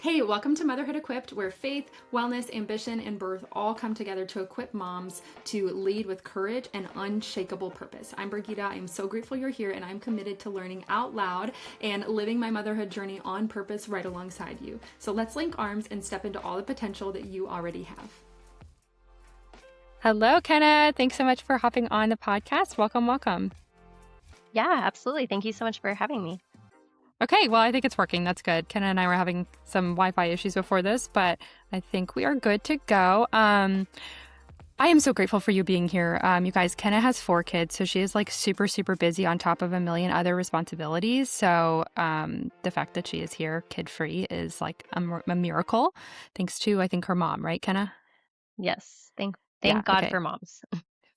Hey, welcome to Motherhood Equipped, where faith, wellness, ambition, and birth all come together to equip moms to lead with courage and unshakable purpose. I'm Brigitte. I'm so grateful you're here, and I'm committed to learning out loud and living my motherhood journey on purpose right alongside you. So let's link arms and step into all the potential that you already have. Hello, Kenna. Thanks so much for hopping on the podcast. Welcome. Yeah, absolutely. Thank you so much for having me. Okay, well, I think it's working. That's good. Kenna and I were having some Wi-Fi issues before this, but I think we are good to go. I am so grateful for you being here. You guys, Kenna has 4 kids, so she is like super, super busy on top of a million other responsibilities. So the fact that she is here kid-free is like a miracle, thanks to, I think, her mom, right, Kenna? Yes. Thank God for moms.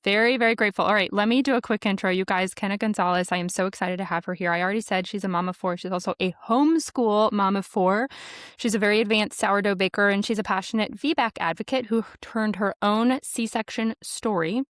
Very, very grateful. All right, let me do a quick intro. You guys, Kenna Gonzales, I am so excited to have her here. I already said she's a mom of 4. She's also a homeschool mom of 4. She's a very advanced sourdough baker, and she's a passionate VBAC advocate who turned her own C-section story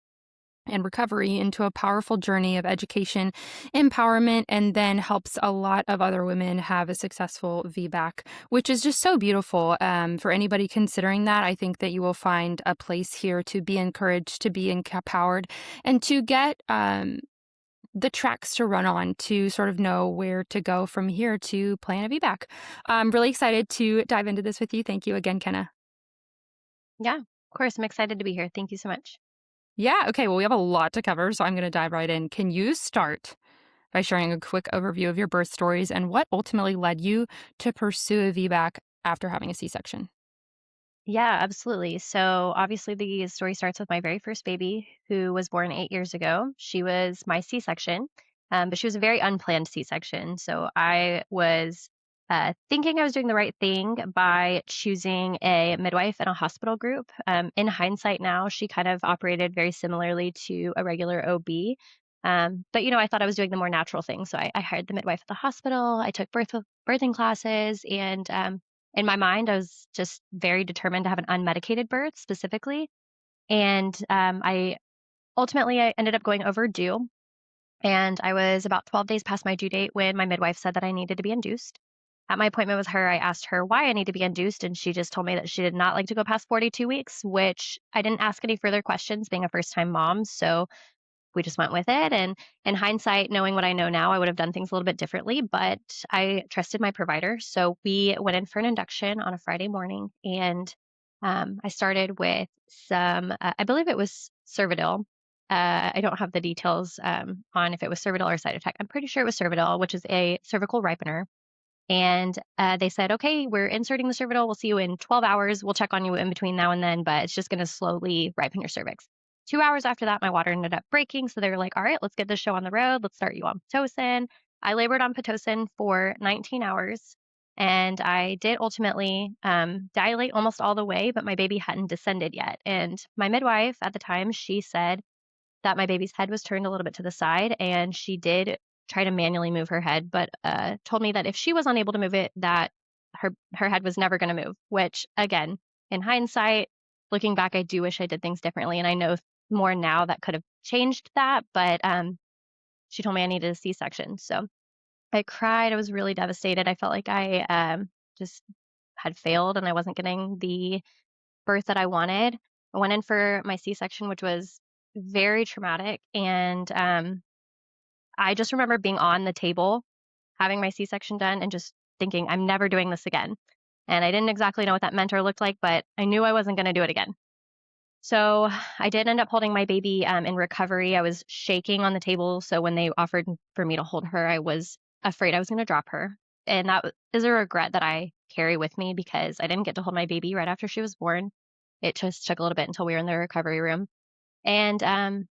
and recovery into a powerful journey of education, empowerment, and then helps a lot of other women have a successful VBAC, which is just so beautiful. For anybody considering that, I think that you will find a place here to be encouraged, to be empowered, and to get the tracks to run on to sort of know where to go from here to plan a VBAC. I'm really excited to dive into this with you. Thank you again, Kenna. Yeah, of course. I'm excited to be here. Thank you so much. Yeah. Okay. Well, we have a lot to cover, so I'm going to dive right in. Can you start by sharing a quick overview of your birth stories and what ultimately led you to pursue a VBAC after having a C-section? Yeah, absolutely. So obviously the story starts with my very first baby who was born 8 years ago. She was my C-section, but she was a very unplanned C-section. So I was thinking I was doing the right thing by choosing a midwife and a hospital group. In hindsight now, she kind of operated very similarly to a regular OB. But I thought I was doing the more natural thing. So I hired the midwife at the hospital. I took birthing classes, and in my mind, I was just very determined to have an unmedicated birth specifically. And I ended up going overdue. And I was about 12 days past my due date when my midwife said that I needed to be induced. At my appointment with her, I asked her why I need to be induced, and she just told me that she did not like to go past 42 weeks, which I didn't ask any further questions being a first time mom. So we just went with it. And in hindsight, knowing what I know now, I would have done things a little bit differently, but I trusted my provider. So we went in for an induction on a Friday morning, and I started with some, I believe it was Cervidil. I don't have the details on if it was Cervidil or Cytotec. I'm pretty sure it was Cervidil, which is a cervical ripener. And they said, okay, we're inserting the Cervidil. We'll see you in 12 hours. We'll check on you in between now and then, but it's just going to slowly ripen your cervix. 2 hours after that, my water ended up breaking. So they were like, all right, let's get this show on the road. Let's start you on Pitocin. I labored on Pitocin for 19 hours. And I did ultimately dilate almost all the way, but my baby hadn't descended yet. And my midwife at the time, she said that my baby's head was turned a little bit to the side, and she did try to manually move her head, but told me that if she was unable to move it, that her head was never going to move, which again, in hindsight, looking back, I do wish I did things differently. And I know more now that could have changed that, but she told me I needed a C-section. So I cried. I was really devastated. I felt like I just had failed and I wasn't getting the birth that I wanted. I went in for my C-section, which was very traumatic. And I just remember being on the table, having my C-section done, and just thinking, I'm never doing this again. And I didn't exactly know what that meant or looked like, but I knew I wasn't going to do it again. So I did end up holding my baby in recovery. I was shaking on the table. So when they offered for me to hold her, I was afraid I was going to drop her. And that is a regret that I carry with me because I didn't get to hold my baby right after she was born. It just took a little bit until we were in the recovery room. And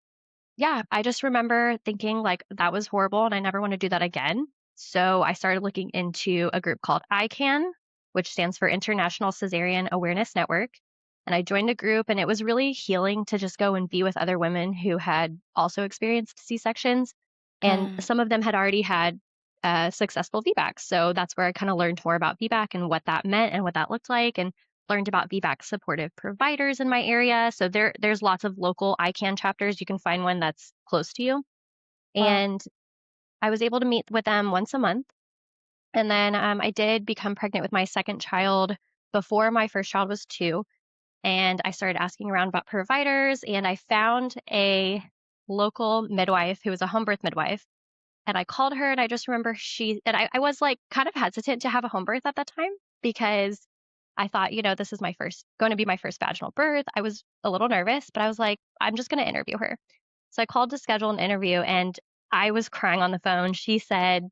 yeah, I just remember thinking like that was horrible and I never want to do that again. So I started looking into a group called ICAN, which stands for International Cesarean Awareness Network. And I joined a group, and it was really healing to just go and be with other women who had also experienced C-sections. And some of them had already had successful VBACs. So that's where I kind of learned more about VBAC and what that meant and what that looked like, and learned about VBAC supportive providers in my area. So there's lots of local ICAN chapters. You can find one that's close to you. Wow. And I was able to meet with them once a month. And then I did become pregnant with my second child before my first child was 2, and I started asking around about providers, and I found a local midwife who was a home birth midwife. And I called her, and I just remember I was, like, kind of hesitant to have a home birth at that time because I thought, this is my first gonna be my first vaginal birth. I was a little nervous, but I was like, "I'm just gonna interview her." So I called to schedule an interview, and I was crying on the phone. She said,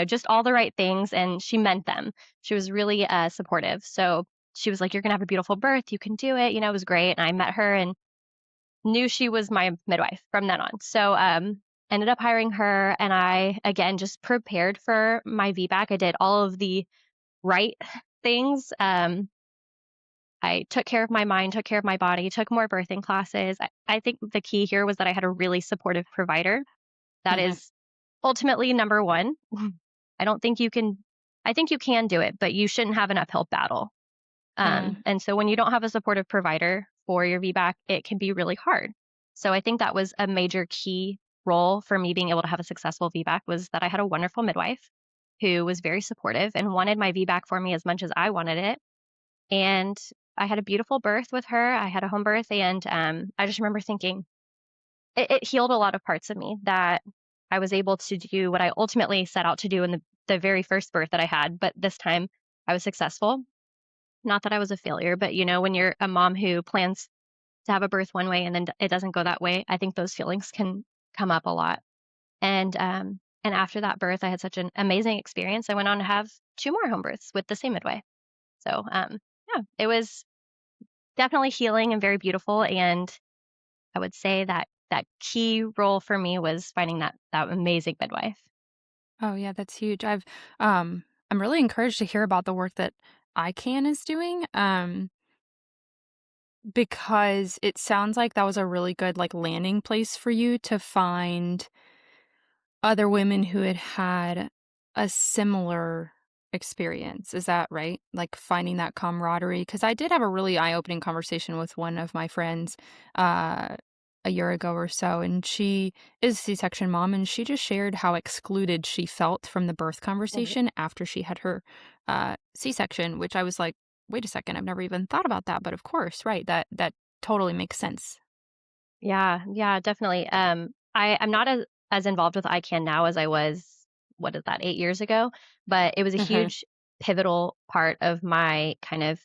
just all the right things, and she meant them. She was really, supportive. So she was like, "You're gonna have a beautiful birth. You can do it." It was great, and I met her and knew she was my midwife from then on. So, ended up hiring her, and I, again, just prepared for my VBAC. I did all of the right things. I took care of my mind, took care of my body, took more birthing classes. I think the key here was that I had a really supportive provider. That Mhm. is ultimately number one. I don't think you can, I think you can do it, but you shouldn't have an uphill battle. Mm. And so when you don't have a supportive provider for your VBAC, it can be really hard. So I think that was a major key role for me being able to have a successful VBAC was that I had a wonderful midwife who was very supportive and wanted my VBAC for me as much as I wanted it. And I had a beautiful birth with her. I had a home birth, and I just remember thinking it healed a lot of parts of me that I was able to do what I ultimately set out to do in the very first birth that I had. But this time I was successful. Not that I was a failure, but when you're a mom who plans to have a birth one way and then it doesn't go that way, I think those feelings can come up a lot. And after that birth, I had such an amazing experience. I went on to have 2 more home births with the same midwife. So, yeah, it was definitely healing and very beautiful. And I would say that that key role for me was finding that amazing midwife. Oh, yeah, that's huge. I'm really encouraged to hear about the work that ICANN is doing, because it sounds like that was a really good, like, landing place for you to find other women who had had a similar experience. Is that right? Like, finding that camaraderie? Because I did have a really eye-opening conversation with one of my friends, uh, a year ago or so, and she is a C-section mom, and she just shared how excluded she felt from the birth Right. conversation after she had her, C-section, which I was like, "Wait a second, I've never even thought about that," but of course, right, that totally makes sense. Yeah, yeah, definitely. I'm not as involved with ICANN now as I was, what is that, 8 years ago, but it was a Mhm, huge pivotal part of my kind of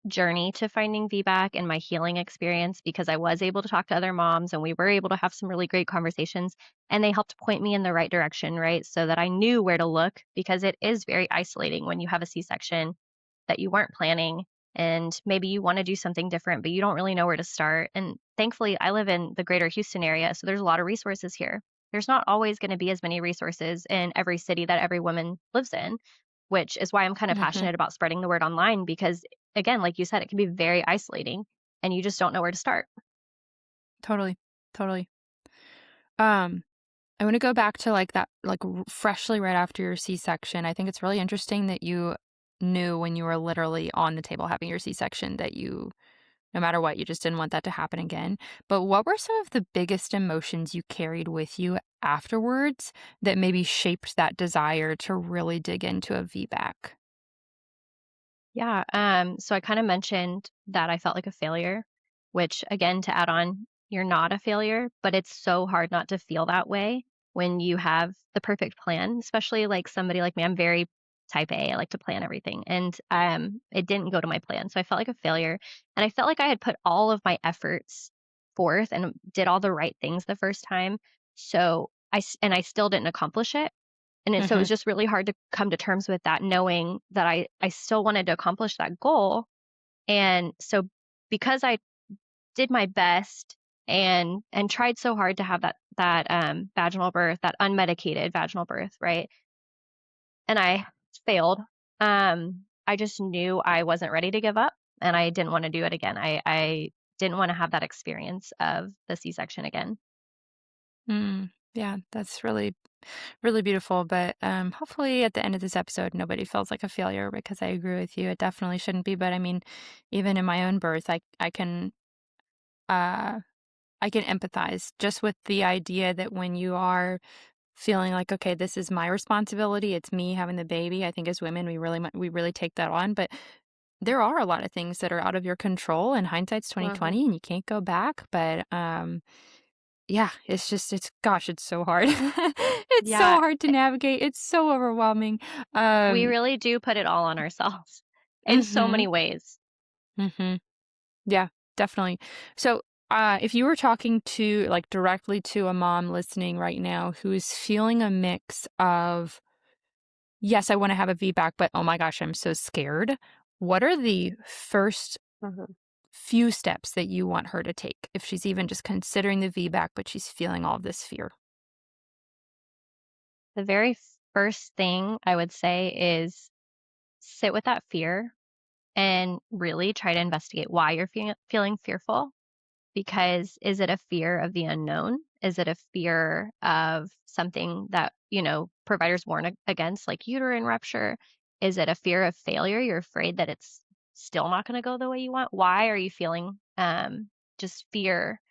journey to finding VBAC and my healing experience because I was able to talk to other moms and we were able to have some really great conversations and they helped point me in the right direction, right? So that I knew where to look because it is very isolating when you have a C-section that you weren't planning and maybe you want to do something different, but you don't really know where to start. And thankfully, I live in the greater Houston area, so there's a lot of resources here. There's not always going to be as many resources in every city that every woman lives in, which is why I'm kind of mhm, passionate about spreading the word online because, again, like you said, it can be very isolating and you just don't know where to start. totally, totally. Um I wanna go back to, like, that like, freshly right after your C-section. I think it's really interesting that you knew when you were literally on the table having your C-section that you no matter what, you just didn't want that to happen again. But what were some of the biggest emotions you carried with you afterwards that maybe shaped that desire to really dig into a VBAC? Yeah, so I kind of mentioned that I felt like a failure, which again, to add on, you're not a failure, but it's so hard not to feel that way when you have the perfect plan, especially like somebody like me. I'm very type A. I like to plan everything. And it didn't go to my plan. So I felt like a failure. And I felt like I had put all of my efforts forth and did all the right things the first time. So and I still didn't accomplish it. So it was Mhm, just really hard to come to terms with that, knowing that I still wanted to accomplish that goal. And so because I did my best and tried so hard to have that vaginal birth, that unmedicated vaginal birth, right? And I failed. I just knew I wasn't ready to give up and I didn't want to do it again. I didn't want to have that experience of the C-section again. mm, yeah, that's really really beautiful, but, hopefully at the end of this episode, nobody feels like a failure because I agree with you, it definitely shouldn't be, but I mean, even in my own birth, uh I can empathize just with the idea that when you are feeling like, okay, this is my responsibility. It's me having the baby. I think as women, we really take that on. But there are a lot of things that are out of your control, and hindsight's Mhm. 2020, and you can't go back. But yeah, it's just it's gosh, it's so hard. It's so Yeah, hard to navigate. It's so overwhelming. we Um, really do put it all on ourselves in so mhm, many ways. mhm. Yeah, definitely. So, if you were talking to like directly to a mom listening right now who is feeling a mix of, yes, I want to have a VBAC, but oh my gosh, I'm so scared. What are the first Mhm. few steps that you want her to take if she's even just considering the VBAC, but she's feeling all of this fear? The very first thing I would say is sit with that fear and really try to investigate why you're feeling fearful. Because is it a fear of the unknown? Is it a fear of something that, providers warn against, like uterine rupture? Is it a fear of failure? You're afraid that it's still not going to go the way you want? Why are you feeling just fear,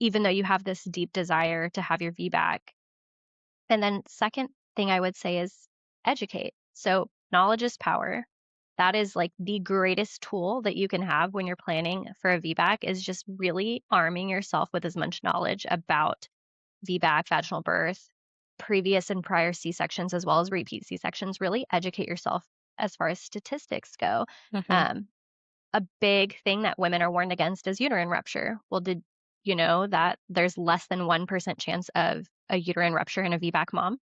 even though you have this deep desire to have your VBAC? And then second thing I would say is educate. So knowledge is power. That is like the greatest tool that you can have when you're planning for a VBAC is just really arming yourself with as much knowledge about VBAC, vaginal birth, previous and prior C-sections, as well as repeat C-sections. Really educate yourself as far as statistics go. Hmm. Um, a big thing that women are warned against is uterine rupture. Well, did you know that there's less than 1% chance of a uterine rupture in a VBAC mom?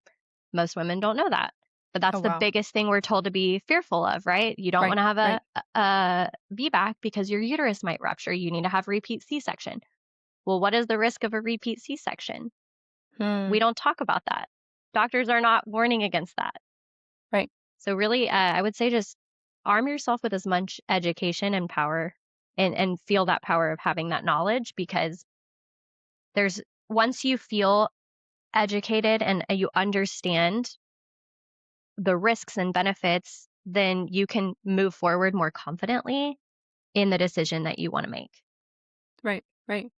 Most women don't know that. But Oh, that's the wow. biggest thing we're told to be fearful of, right? You don't want Right, to have right. a VBAC because your uterus might rupture. You need to have repeat C-section. Well, what is the risk of a repeat C-section? Hmm. We don't talk about that. Doctors are not warning against that. Right, So really, I would say just arm yourself with as much education and power and feel that power of having that knowledge because there's once you feel educated and you understand the risks and benefits, then you can move forward more confidently in the decision that you want to make. right, right.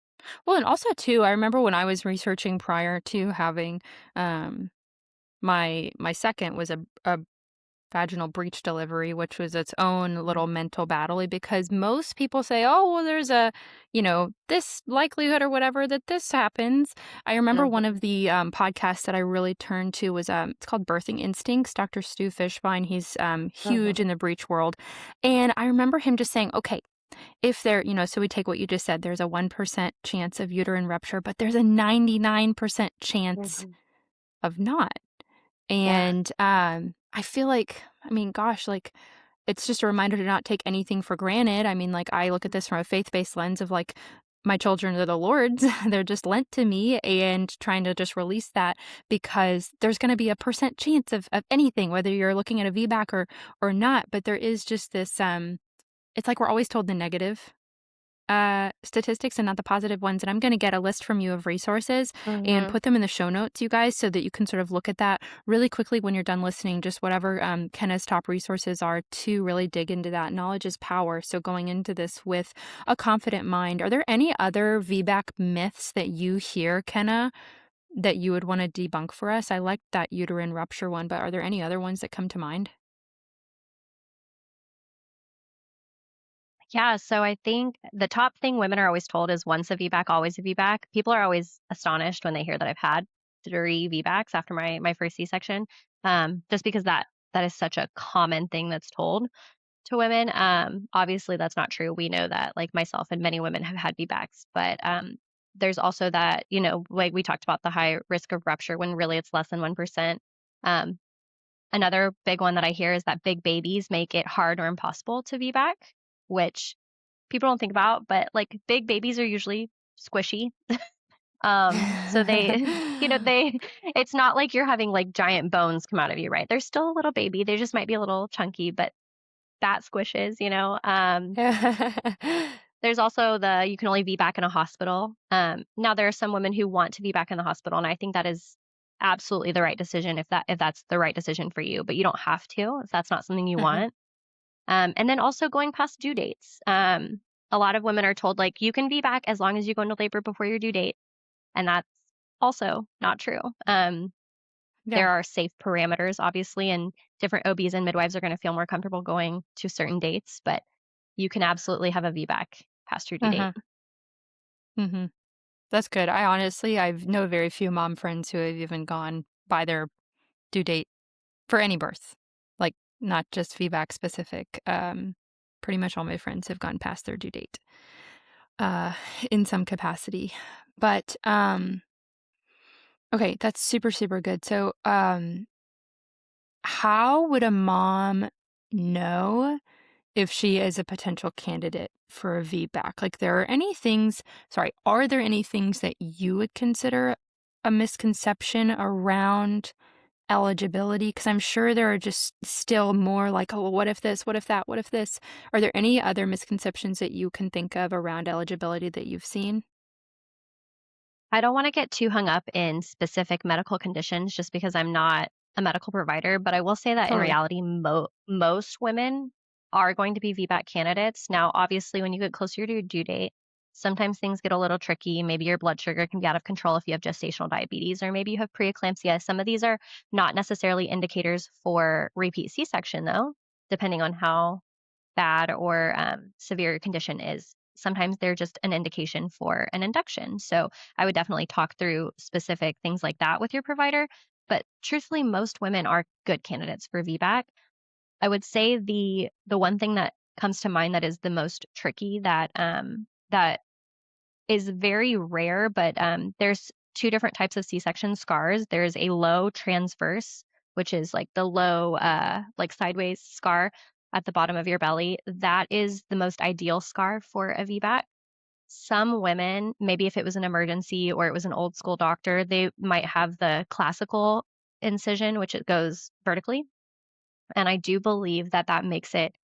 Well, and also too, I remember when I was researching prior to having um my second was a vaginal breech delivery, which was its own Mhm, little mental battle because most people say, "Oh, well, there's a, this likelihood or whatever that this happens." I remember one mhm, of the podcasts that I really turned to was it's called Birthing Instincts. Dr. Stu Fishbein, he's huge mhm, in the breech world, and I remember him just saying, "Okay, if there, so we take what you just said, there's a 1% chance of uterine rupture, but there's a 99% chance mhm. of not." Yeah. And, I feel like, I mean, gosh, like, it's just a reminder to not take anything for granted. I mean, like, I look at this from a faith-based lens of, like, my children are the Lord's. They're just lent to me and trying to just release that because there's gonna be a percent chance of anything, whether you're looking at a VBAC or not. But there is just this, it's like we're always told the negative statistics and not the positive ones. And I'm going to get a list from you of resources and Mhm. put them in the show notes, you guys, so that you can sort of look at that really quickly when you're done listening. Just whatever Kenna's top resources are to really dig into that. Knowledge is power. So going into this with a confident mind, are there any other VBAC myths that you hear, Kenna, that you would want to debunk for us? I like that uterine rupture one, but are there any other ones that come to mind? Yeah, so I think the top thing women are always told is once a VBAC, always a VBAC. People are always astonished when they hear that I've had 3 VBACs after my first C-section, just because that is such a common thing that's told to women. Obviously, that's not true. We know that, like myself and many women have had VBACs, but there's also that, like we talked about the high risk of rupture when really it's less than 1%. Um, Another big one that I hear is that big babies make it hard or impossible to VBAC, which people don't think about, but like big babies are usually squishy. So they, they, it's not like you're having like giant bones come out of you, right? They're still a little baby. They just might be a little chunky, but that squishes. There's also you can only be back in a hospital. Now there are some women who want to be back in the hospital, and I think that is absolutely the right decision if that's the right decision for you, but you don't have to if that's not something you Mhm. want. And then also going past due dates. A lot of women are told like you can be back as long as you go into labor before your due date, and that's also not true. Yeah. there are safe parameters, obviously, and different OBs and midwives are gonna feel more comfortable going to certain dates, but you can absolutely have a VBAC past your due date. Uh-huh. Mhm. That's good. I've know very few mom friends who have even gone by their due date for any birth, like, not just VBAC specific. Pretty much all my friends have gone past their due date, uh, in some capacity. But, okay, that's super, super good. So, how would a mom know if she is a potential candidate for a VBAC? Like, are there any things that you would consider a misconception around eligibility? Because I'm sure there are just still more like, oh, well, what if this? What if that? What if this? Are there any other misconceptions that you can think of around eligibility that you've seen? I don't wanna get too hung up in specific medical conditions just because I'm not a medical provider, but I will say that in Totally. reality, most women are going to be VBAC candidates. Now, obviously, when you get closer to your due date, sometimes things get a little tricky. Maybe your blood sugar can be out of control if you have gestational diabetes, or maybe you have preeclampsia. Some of these are not necessarily indicators for repeat C-section, though, depending on how bad or severe your condition is. Sometimes they're just an indication for an induction. So I would definitely talk through specific things like that with your provider. But truthfully, most women are good candidates for VBAC. I would say the one thing that comes to mind that is the most tricky that is very rare, but there's two different types of C-section scars. There's a low transverse, which is like the low, like sideways scar at the bottom of your belly. That is the most ideal scar for a VBAC. Some women, maybe if it was an emergency or it was an old school doctor, they might have the classical incision, which it goes vertically. And I do believe that that makes it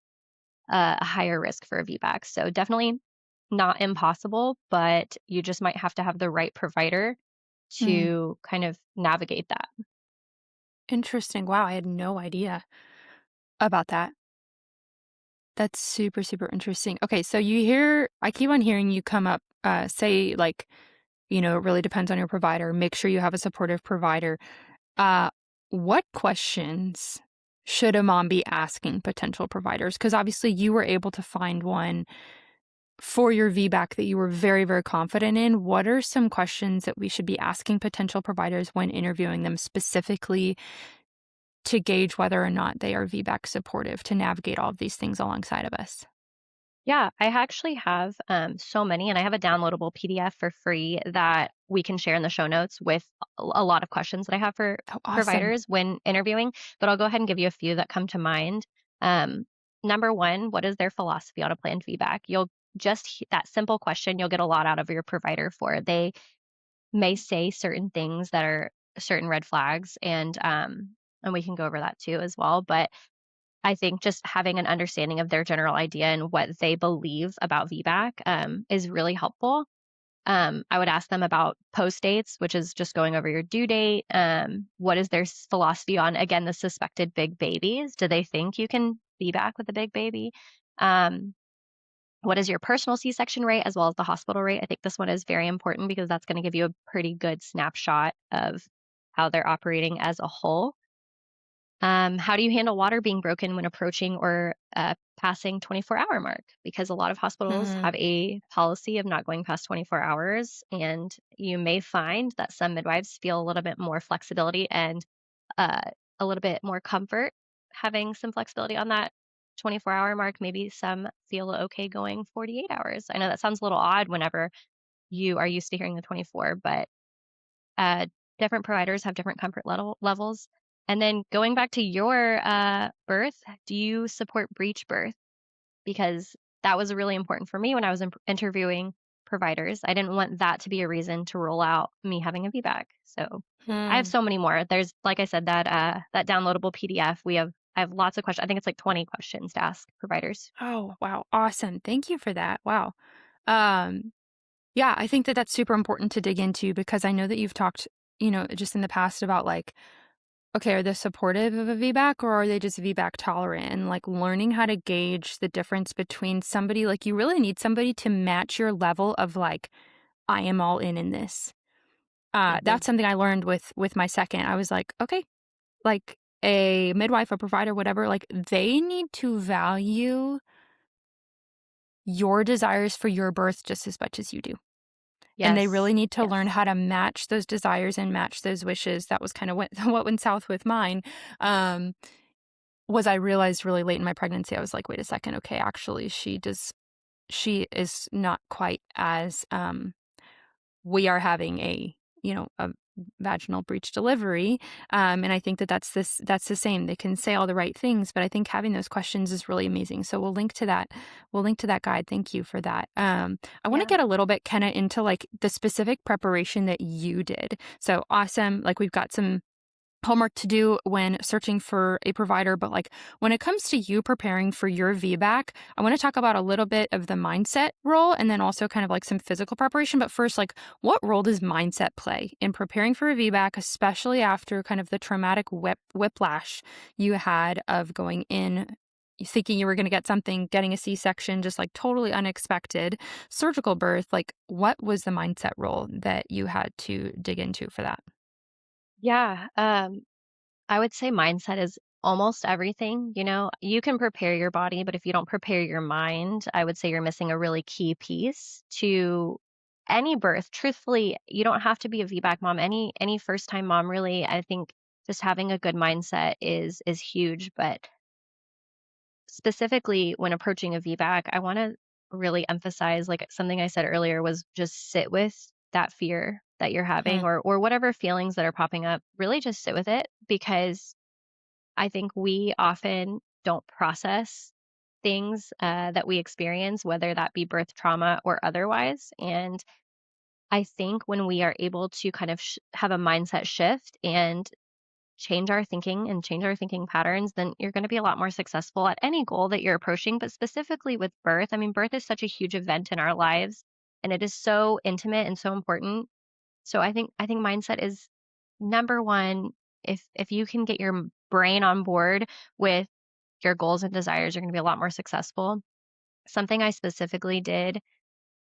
a higher risk for a VBAC. So definitely not impossible, but you just might have to have the right provider Mm, to kind of navigate that. interesting. Wow, I had no idea about that. That's super, super interesting. Okay, so I keep on hearing you come up, say, like, it really depends on your provider. Make sure you have a supportive provider. Uh, what questions should a mom be asking potential providers? Because obviously you were able to find one for your VBAC that you were very, very confident in. What are some questions that we should be asking potential providers when interviewing them specifically to gauge whether or not they are VBAC supportive to navigate all of these things alongside of us? Yeah, I actually have so many, and I have a downloadable PDF for free that we can share in the show notes with a lot of questions that I have for Oh, awesome. providers when interviewing. But I'll go ahead and give you a few that come to mind. Um, Number one, what is their philosophy on a planned feedback? That simple question, you'll get a lot out of your provider for. They may say certain things that are certain red flags, and we can go over that too as well. But I think just having an understanding of their general idea and what they believe about VBAC, is really helpful. I would ask them about post dates, which is just going over your due date. What is their philosophy on, again, the suspected big babies? Do they think you can be back with a big baby? Um, what is your personal C-section rate as well as the hospital rate? I think this one is very important because that's going to give you a pretty good snapshot of how they're operating as a whole. How do you handle water being broken when approaching or passing 24-hour mark? Because a lot of hospitals Mhm. have a policy of not going past 24 hours, and you may find that some midwives feel a little bit more flexibility and uh, a little bit more comfort having some flexibility on that 24-hour mark. Maybe some feel okay going 48 hours. I know that sounds a little odd whenever you are used to hearing the 24, but uh, different providers have different comfort levels. And then going back to your birth, do you support breech birth? Because that was really important for me when I was interviewing providers. I didn't want that to be a reason to rule out me having a VBAC. So I have Hmm. so many more. There's, like I said, that downloadable PDF. I have lots of questions. I think it's like 20 questions to ask providers. Oh, wow. Awesome. Thank you for that. Wow. Um, yeah, I think that that's super important to dig into because I know that you've talked, just in the past about like, okay, are they supportive of a VBAC or are they just VBAC tolerant? And like learning how to gauge the difference between somebody, like you really need somebody to match your level of like, I am all in this. Mhm. That's something I learned with my second. I was like, "Okay, like, a midwife, a provider, whatever, like, they need to value your desires for your birth just as much as you do." And they Yes. really need to learn Yes. how to match those desires and match those wishes. That was kinda what what went south with mine, um, was I realized really late in my pregnancy, I was like, "Wait a second, okay, actually, she is not quite as, we are having a, a vaginal breech delivery, and I think that that's the same. They can say all the right things, but I think having those questions is really amazing. So we'll link to that guide. Thank you for that. I want to Yeah. get a little bit, Kenna, into like the specific preparation that you did. So awesome. Like we've got some homework to do when searching for a provider, but like when it comes to you preparing for your VBAC, I want to talk about a little bit of the mindset role and then also kind of like some physical preparation. But first, like what role does mindset play in preparing for a VBAC, especially after kind of the traumatic whiplash you had of going in thinking you were going to get something, getting a C-section, just like totally unexpected surgical birth? Like what was the mindset role that you had to dig into for that? Yeah. I would say mindset is almost everything. You can prepare your body, but if you don't prepare your mind, I would say you're missing a really key piece to any birth. Truthfully, you don't have to be a VBAC mom. Any first time mom, really, I think just having a good mindset is huge. But specifically when approaching a VBAC, I want to really emphasize like something I said earlier was just sit with that fear that you're having Hmm. or whatever feelings that are popping up. Really just sit with it because I think we often don't process things that we experience, whether that be birth trauma or otherwise. And I think when we are able to kind of have a mindset shift and change our thinking and change our thinking patterns, then you're going to be a lot more successful at any goal that you're approaching. But specifically with birth, I mean, birth is such a huge event in our lives and it is so intimate and so important. So I think mindset is number one. If you can get your brain on board with your goals and desires, you're going to be a lot more successful. Something I specifically did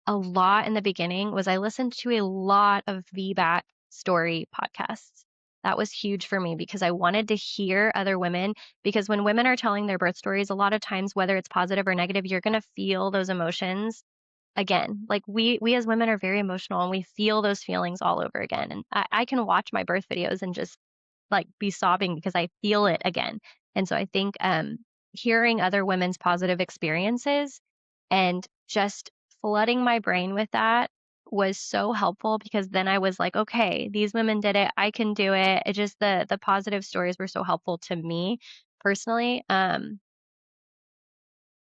a lot in the beginning was I listened to a lot of VBAC story podcasts. That was huge for me because I wanted to hear other women. Because when women are telling their birth stories, a lot of times, whether it's positive or negative, you're going to feel those emotions again. Like we as women are very emotional and we feel those feelings all over again. And I can watch my birth videos and just like be sobbing because I feel it again. And so I think hearing other women's positive experiences and just flooding my brain with that was so helpful because then I was like, okay, these women did it. I can do it. It just the positive stories were so helpful to me personally.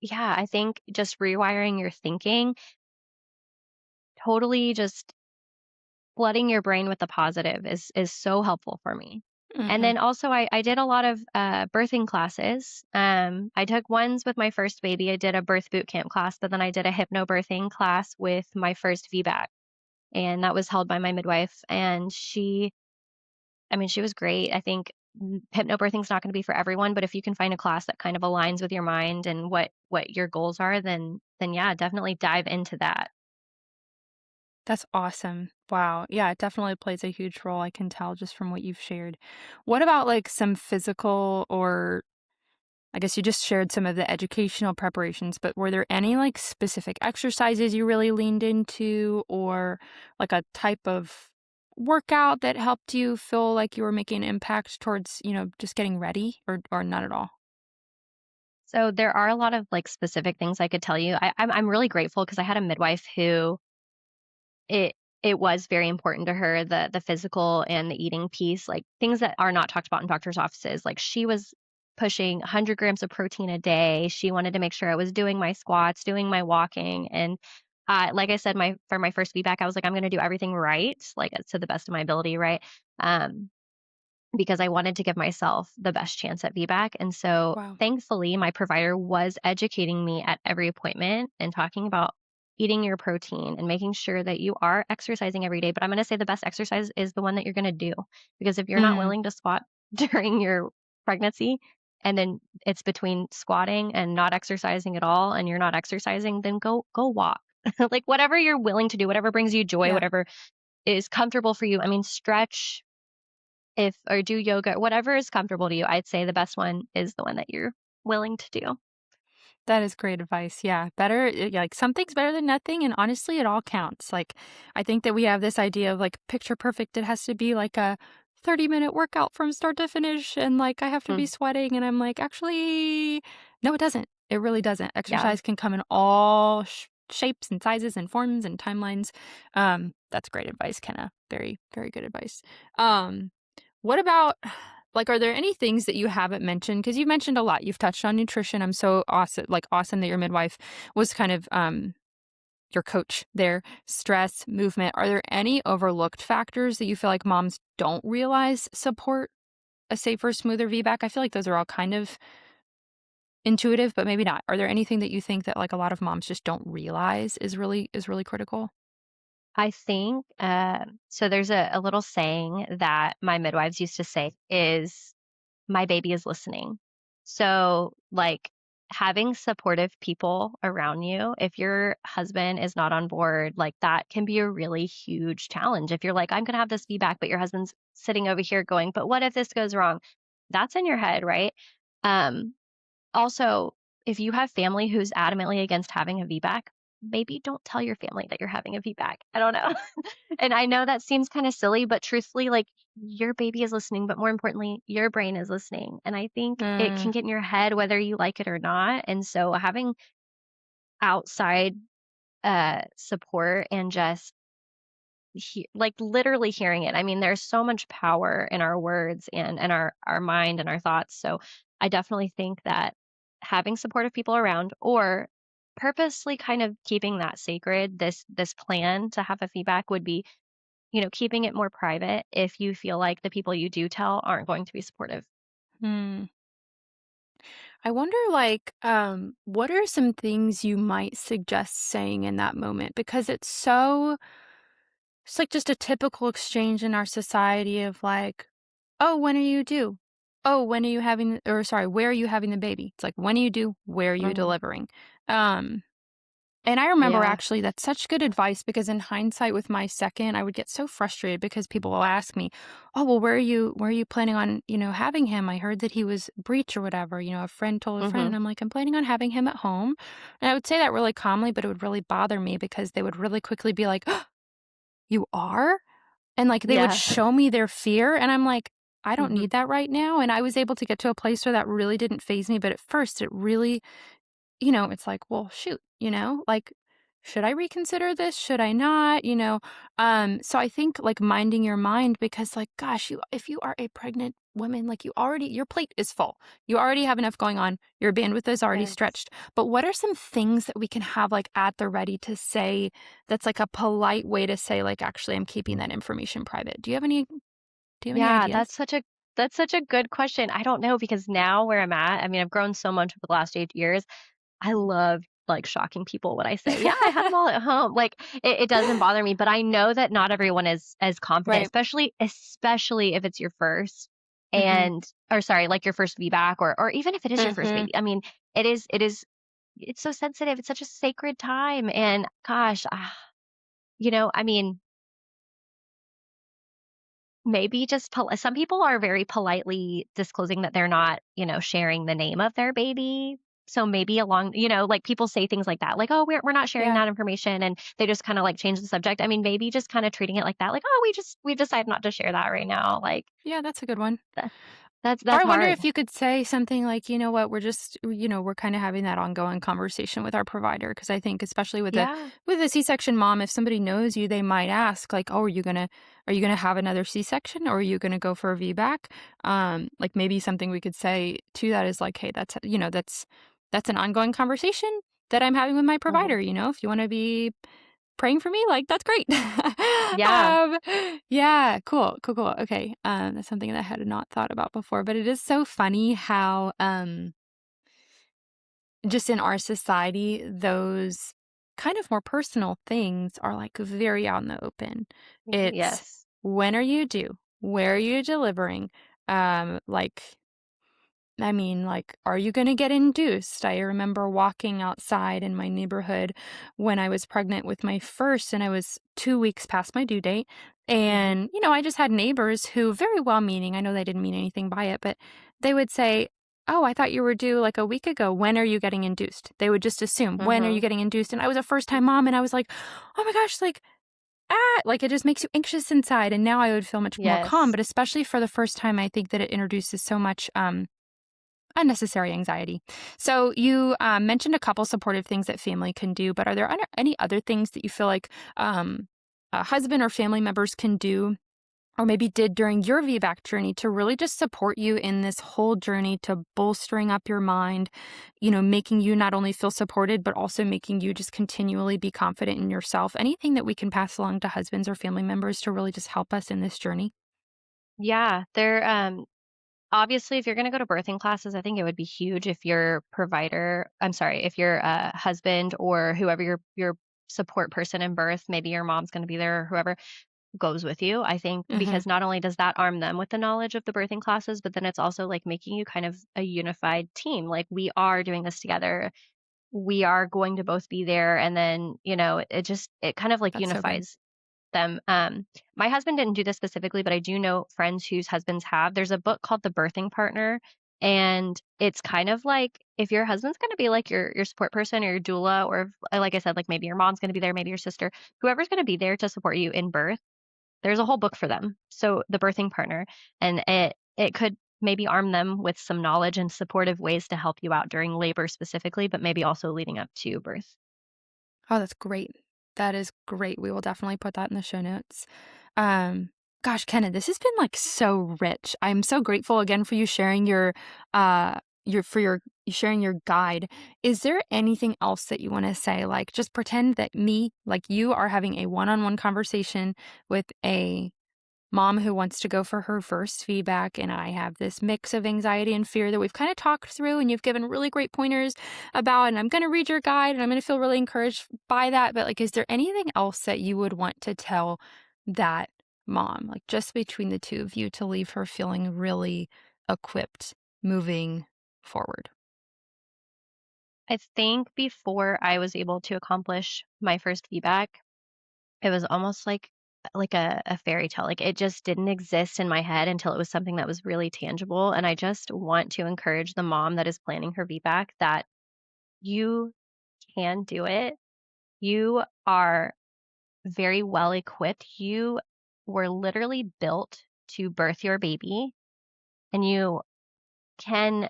Yeah, I think just rewiring your thinking, totally just flooding your brain with the positive is so helpful for me. And Hmm. then also I did a lot of birthing classes. I took ones with my first baby. I did a birth boot camp class, but then I did a hypnobirthing class with my first VBAC, and that was held by my midwife. And I mean, she was great. I think hypnobirthing is not going to be for everyone, but if you can find a class that kind of aligns with your mind and what your goals are, then yeah, definitely dive into that. That's awesome. Wow. Yeah, it definitely plays a huge role, I can tell just from what you've shared. What about like some physical or I guess you just shared some of the educational preparations, but were there any like specific exercises you really leaned into or like a type of workout that helped you feel like you were making an impact towards, just getting ready or not at all? So there are a lot of like specific things I could tell you. I'm really grateful because I had a midwife who it it was very important to her, the physical and the eating piece, like, things that are not talked about in doctor's offices, like, she was pushing 100 grams of protein a day, she wanted to make sure I was doing my squats, doing my walking, and, like I said, for my first feedback, I was like, "I'm gonna do everything right, like, to the best of my ability," right? Um, because I wanted to give myself the best chance at VBAC, and so, Wow. thankfully, my provider was educating me at every appointment and talking about eating your protein and making sure that you are exercising every day, but I'm gonna say the best exercise is the one that you're gonna do, because if you're not Mm, willing to squat during your pregnancy, and then it's between squatting and not exercising at all, and you're not exercising, then go walk. Like, whatever you're willing to do, whatever brings you joy, yeah. whatever is comfortable for you. I mean, stretch if or do yoga, whatever is comfortable to you. I'd say the best one is the one that you're willing to do. That is great advice. Yeah. Better, like something's better than nothing. And honestly, it all counts. Like, I think that we have this idea of like picture perfect. It has to be like a 30-minute workout from start to finish. And like, I have to be Mm, sweating. And I'm like, actually, no, it doesn't. It really doesn't. yeah. Exercise can come in all shapes and sizes and forms and timelines. That's great advice, Kenna. Very, very good advice. Um, what about like, are there any things that you haven't mentioned? Because you've mentioned a lot. You've touched on nutrition. I'm so awesome that your midwife was kind of your coach there. Stress, movement. Are there any overlooked factors that you feel like moms don't realize support a safer, smoother VBAC? I feel like those are all kind of intuitive, but maybe not. Are there anything that you think that like a lot of moms just don't realize is really critical? I think, so there's a little saying that my midwives used to say is, "My baby is listening." So, like, having supportive people around you, if your husband is not on board, like, that can be a really huge challenge. If you're like, "I'm gonna have this feedback," but your husband's sitting over here going, "But what if this goes wrong?" That's in your head, right? Um, Also, if you have family who's adamantly against having a VBAC, maybe don't tell your family that you're having a VBAC. I don't know. And I know that seems kind of silly, but truthfully, like your baby is listening, but more importantly, your brain is listening. And I think it can Mm, get in your head whether you like it or not. And so having outside support and just like literally hearing it. I mean, there's so much power in our words and our mind and our thoughts. So I definitely think that having supportive people around or purposely kind of keeping that sacred, this plan to have a feedback would be, keeping it more private if you feel like the people you do tell aren't going to be supportive. hmm. I wonder, like, what are some things you might suggest saying in that moment? Because it's like just a typical exchange in our society of like, oh, when are you due? Oh, when are you having, or sorry, where are you having the baby? It's like, when are you due? Where are you Mhm. delivering? Um, and I remember Yeah. actually that's such good advice because in hindsight with my second, I would get so frustrated because people will ask me, "Oh, well, where are you planning on, having him? I heard that he was breech or whatever." A friend told a friend, Mhm. and I'm like, "I'm planning on having him at home." And I would say that really calmly, but it would really bother me because they would really quickly be like, "Oh, you are?" And like they would Yeah. show me their fear, and I'm like, "I don't Mhm. need that right now." And I was able to get to a place where that really didn't phase me, but at first it really it's like, well, shoot, like, should I reconsider this? Should I not? So I think like minding your mind because like, gosh, if you are a pregnant woman, like your plate is full. You already have enough going on. Your bandwidth is already Yes. stretched. But what are some things that we can have like at the ready to say that's like a polite way to say like, actually, I'm keeping that information private. Do you have any Yeah, ideas? that's such a good question. I don't know because now where I'm at, I mean, I've grown so much over the last 8 years. I love, like, shocking people when I say, "Yeah, I had them all at home." Like, it doesn't bother me, but I know that not everyone is as confident, Right. especially if it's your first Mm-hmm. and or sorry, like, your first VBAC or even if it is your first Mm-hmm. baby. I mean, it is it's so sensitive, it's such a sacred time, and gosh, I mean, maybe just some people are very politely disclosing that they're not, sharing the name of their baby. So maybe like people say things like that, like, "Oh, we're not sharing Yeah. that information," and they just kinda, like, change the subject. I mean, maybe just kinda treating it like that, like, "Oh, we've decided not to share that right now." Like, Yeah, that's a good one. that Or that's I wonder hard. if you could say something like, "You know what? We're just we're kinda having that ongoing conversation with our provider." Because I think especially Yeah. with a C-section mom, if somebody knows you, they might ask like, "Oh, are you gonna have another C-section or are you gonna go for a VBAC?" Like, maybe something we could say to that is like, "Hey, that's an ongoing conversation that I'm having with my Mhm. provider, if you wanna be praying for me, like, that's great." Yeah. Um, yeah, cool, cool, cool. Okay, that's something that I had not thought about before, but it is so funny how, just in our society, those kind of more personal things are, like, very out in the open. It's, Yes. "When are you due? Where are you delivering?" Like, I mean, like, are you gonna get induced? I remember walking outside in my neighborhood when I was pregnant with my first, and I was 2 weeks past my due date. Mhm. And, I just had neighbors who very well meaning, I know they didn't mean anything by it, but they would say, "Oh, I thought you were due like a week ago. When are you getting induced?" They would just assume, "When are you Mhm. getting induced?" And I was a first time mom and I was like, "Oh my gosh, like, like it just makes you anxious inside." And now I would feel much more calm, Yes. but especially for the first time, I think that it introduces so much unnecessary anxiety. So you mentioned a couple supportive things that family can do, but are there any other things that you feel like a husband or family members can do or maybe did during your VBAC journey to really just support you in this whole journey to bolstering up your mind, making you not only feel supported, but also making you just continually be confident in yourself? Anything that we can pass along to husbands or family members to really just help us in this journey? Yeah, they're, obviously, if you're gonna go to birthing classes, I think it would be huge if your provider I'm sorry, if your, husband or whoever your support person in birth, maybe your mom's gonna be there or whoever, goes with you. I think Hmm. because not only does that arm them with the knowledge of the birthing classes, but then it's also, like, making you kind of a unified team, like, "We are doing this together. We are going to both be there," and then, it kind of, like, That's so good. unifies them. My husband didn't do this specifically, but I do know friends whose husbands have. There's a book called The Birthing Partner, and it's kind of like if your husband's gonna be like your support person or your doula, or if, like I said, like maybe your mom's gonna be there, maybe your sister, whoever's gonna be there to support you in birth, there's a whole book for them. So The Birthing Partner, and it could maybe arm them with some knowledge and supportive ways to help you out during labor specifically, but maybe also leading up to birth. Oh, that's great. That is great. We will definitely put that in the show notes. Um, Gosh, Kenna, this has been like so rich. I'm so grateful again for you sharing your sharing your guide. Is there anything else that you want to say? Like just pretend that like you are having a one-on-one conversation with a mom who wants to go for her first feedback, and I have this mix of anxiety and fear that we've kind of talked through and you've given really great pointers about, and I'm going to read your guide and I'm going to feel really encouraged by that. But like, is there anything else that you would want to tell that mom, like just between the two of you, to leave her feeling really equipped moving forward? I think before I was able to accomplish my first VBAC, it was almost like a fairy tale. Like it just didn't exist in my head until it was something that was really tangible. And I just want to encourage the mom that is planning her VBAC that you can do it. You are very well equipped. You were literally built to birth your baby, and you can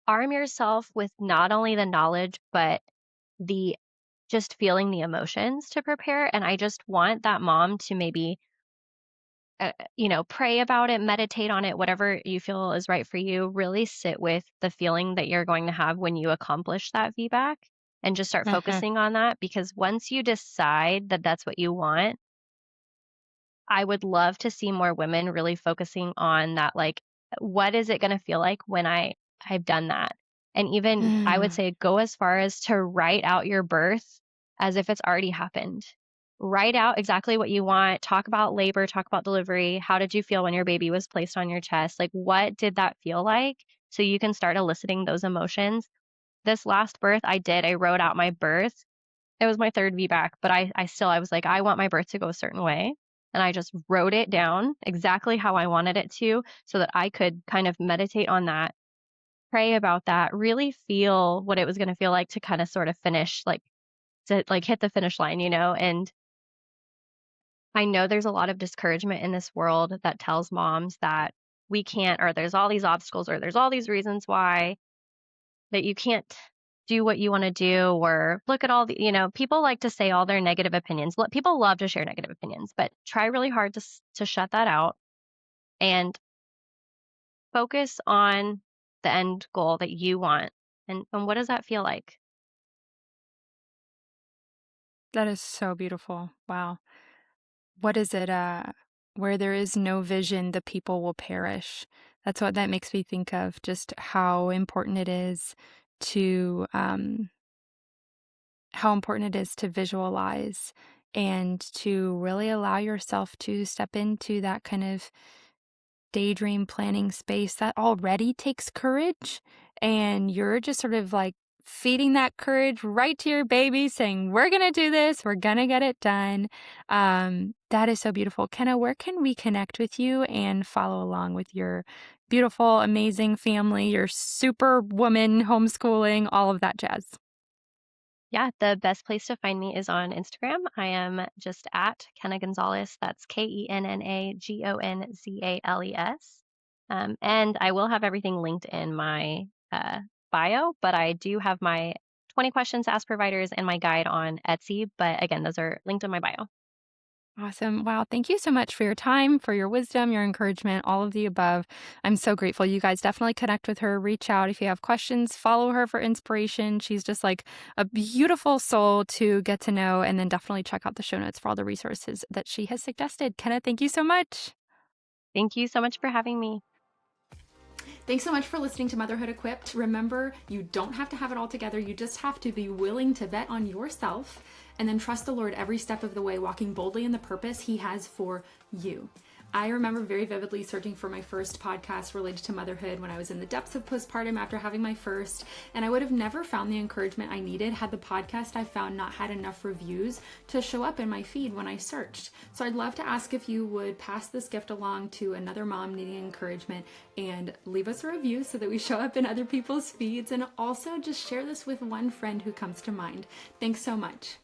arm yourself with not only the knowledge, but the just feeling the emotions to prepare. And I just want that mom to maybe, pray about it, meditate on it, whatever you feel is right for you. Really sit with the feeling that you're going to have when you accomplish that VBAC and just start Hmm. focusing on that. Because once you decide that that's what you want, I would love to see more women really focusing on that, like, what is it gonna feel like when I've done that? And even I would Mm. say go as far as to write out your birth as if it's already happened. Write out exactly what you want, talk about labor, talk about delivery, how did you feel when your baby was placed on your chest? Like, what did that feel like? So you can start eliciting those emotions. This last birth I wrote out my birth. It was my 3rd VBAC, but I was like, "I want my birth to go a certain way," and I just wrote it down exactly how I wanted it to so that I could kind of meditate on that, pray about that, really feel what it was gonna feel like to kinda sorta finish, like to, like, hit the finish line, and I know there's a lot of discouragement in this world that tells moms that we can't, or there's all these obstacles, or there's all these reasons why that you can't do what you wanna do, or look at all the people like to say all their negative opinions. People love to share negative opinions, but try really hard to shut that out and focus on the end goal that you want, and what does that feel like? That is so beautiful. Wow. What is it? Where there is no vision, the people will perish. That's what that makes me think of, just how important it is to visualize and to really allow yourself to step into that kind of daydream planning space that already takes courage. And you're just sort of like feeding that courage right to your baby, saying, we're going to do this. We're going to get it done. That is so beautiful. Kenna, where can we connect with you and follow along with your beautiful, amazing family, your super woman homeschooling, all of that jazz? Yeah, the best place to find me is on Instagram. I am just at Kenna Gonzales. That's KennaGonzales. And I will have everything linked in my bio, but I do have my 20 questions to ask providers and my guide on Etsy. But again, those are linked in my bio. Awesome. Wow. Thank you so much for your time, for your wisdom, your encouragement, all of the above. I'm so grateful. You guys definitely connect with her, reach out if you have questions, follow her for inspiration. She's just like a beautiful soul to get to know. And then definitely check out the show notes for all the resources that she has suggested. Kenna, thank you so much. Thank you so much for having me. Thanks so much for listening to Motherhood Equipped. Remember, you don't have to have it all together. You just have to be willing to bet on yourself and then trust the Lord every step of the way, walking boldly in the purpose He has for you. I remember very vividly searching for my first podcast related to motherhood when I was in the depths of postpartum after having my first, and I would have never found the encouragement I needed had the podcast I found not had enough reviews to show up in my feed when I searched. So I'd love to ask if you would pass this gift along to another mom needing encouragement and leave us a review so that we show up in other people's feeds, and also just share this with one friend who comes to mind. Thanks so much.